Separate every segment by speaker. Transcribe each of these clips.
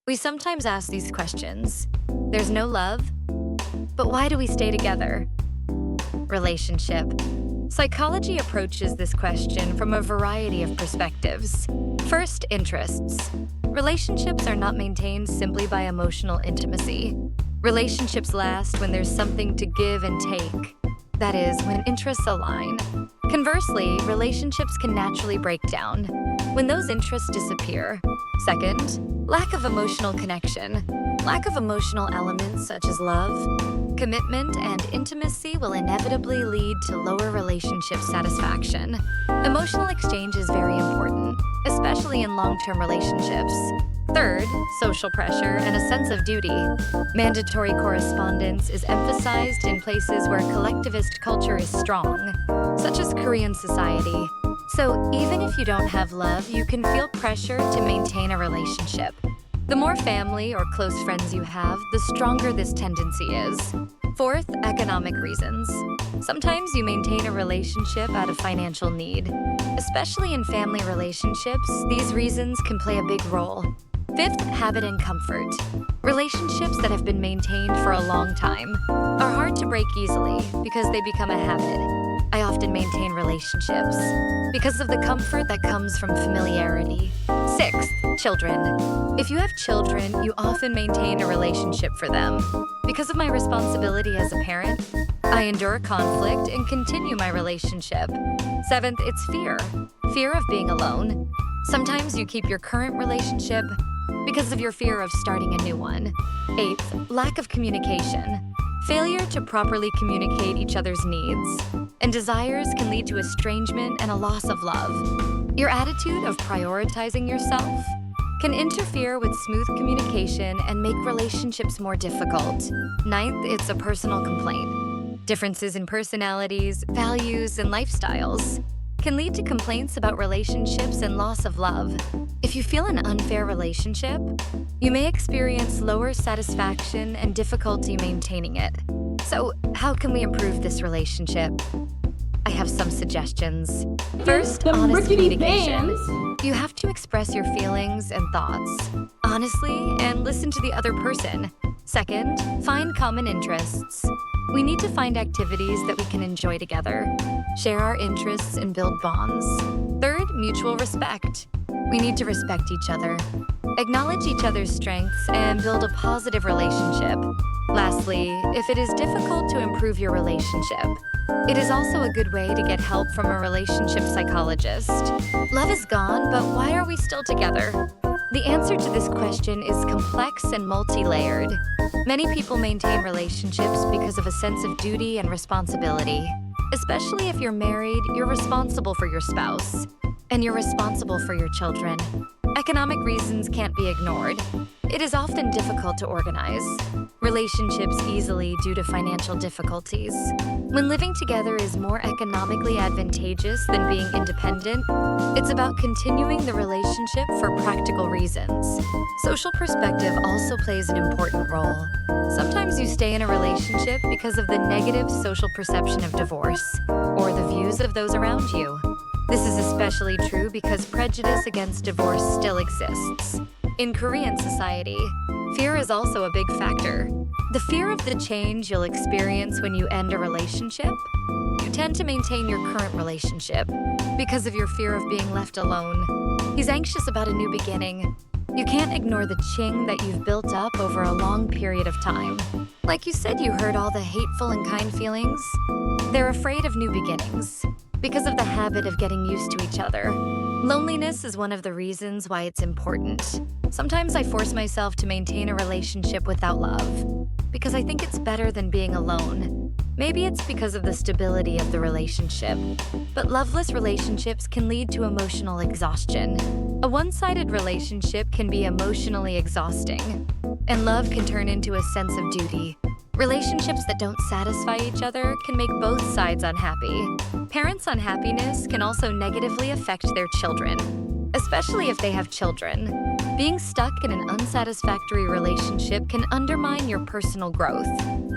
Speaker 1: We sometimes ask these questions. There's no love, but why do we stay together? Relationship. Psychology approaches this question from a variety of perspectives. First, interests. Relationships are not maintained simply by emotional intimacy. Relationships last when there's something to give and take. That is, when interests align. Conversely, relationships can naturally break down when those interests disappear. Second, lack of emotional connection. Lack of emotional elements such as love, commitment, and intimacy will inevitably lead to lower relationship satisfaction. Emotional exchange is very important, especially in long-term relationships. Third, social pressure and a sense of duty. Mandatory correspondence is emphasized in places where collectivist culture is strong, such as Korean society. So even if you don't have love, you can feel pressure to maintain a relationship. The more family or close friends you have, the stronger this tendency is. Fourth, economic reasons. Sometimes you maintain a relationship out of financial need. Especially in family relationships, these reasons can play a big role. Fifth, habit and comfort. Relationships that have been maintained for a long time are hard to break easily because they become a habit. I often maintain relationships because of the comfort that comes from familiarity. Sixth, children. If you have children, you often maintain a relationship for them. Because of my responsibility as a parent, I endure conflict and continue my relationship. Seventh, it's fear. Fear of being alone. Sometimes you keep your current relationship because of your fear of starting a new one. Eighth, lack of communication. Failure to properly communicate each other's needs and desires can lead to estrangement and a loss of love. Your attitude of prioritizing yourself can interfere with smooth communication and make relationships more difficult. Ninth, it's a personal complaint. Differences in personalities, values, and lifestyles can lead to complaints about relationships and loss of love. If you feel an unfair relationship, you may experience lower satisfaction and difficulty maintaining it. So, how can we improve this relationship? I have some suggestions. First, honest communication. You have to express your feelings and thoughts honestly and listen to the other person. Second, find common interests. We need to find activities that we can enjoy together, share our interests, and build bonds. Third, mutual respect. We need to respect each other, acknowledge each other's strengths, and build a positive relationship. Lastly, if it is difficult to improve your relationship, it is also a good way to get help from a relationship psychologist. Love is gone, but why are we still together? The answer to this question is complex and multi-layered. Many people maintain relationships because of a sense of duty and responsibility. Especially if you're married, you're responsible for your spouse, and you're responsible for your children. Economic reasons can't be ignored. It is often difficult to organize relationships easily due to financial difficulties. When living together is more economically advantageous than being independent, it's about continuing the relationship for practical reasons. Social perspective also plays an important role. Sometimes you stay in a relationship because of the negative social perception of divorce or the views of those around you. This is especially true because prejudice against divorce still exists. In Korean society, fear is also a big factor. The fear of the change you'll experience when you end a relationship. You tend to maintain your current relationship because of your fear of being left alone. He's anxious about a new beginning. You can't ignore the ching that you've built up over a long period of time. Like you said, you heard all the hateful and kind feelings. They're afraid of new beginnings because of the habit of getting used to each other. Loneliness is one of the reasons why it's important. Sometimes I force myself to maintain a relationship without love because I think it's better than being alone. Maybe it's because of the stability of the relationship, but loveless relationships can lead to emotional exhaustion. A one-sided relationship can be emotionally exhausting, and love can turn into a sense of duty. Relationships that don't satisfy each other can make both sides unhappy. Parents' unhappiness can also negatively affect their children, especially if they have children. Being stuck in an unsatisfactory relationship can undermine your personal growth.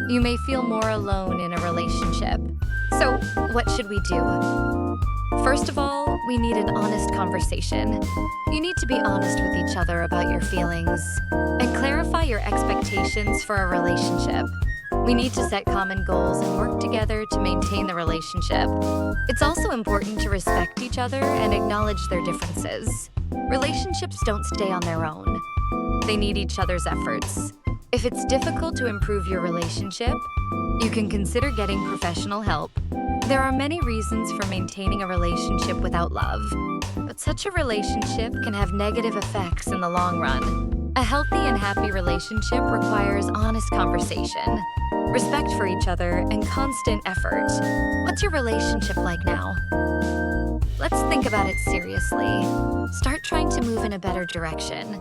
Speaker 1: You may feel more alone in a relationship. So, what should we do? First of all, we need an honest conversation. You need to be honest with each other about your feelings and your expectations for a relationship. We need to set common goals and work together to maintain the relationship. It's also important to respect each other and acknowledge their differences. Relationships don't stay on their own. They need each other's efforts. If it's difficult to improve your relationship, you can consider getting professional help. There are many reasons for maintaining a relationship without love, but such a relationship can have negative effects in the long run. A healthy and happy relationship requires honest conversation, respect for each other, and constant effort. What's your relationship like now? Let's think about it seriously. Start trying to move in a better direction.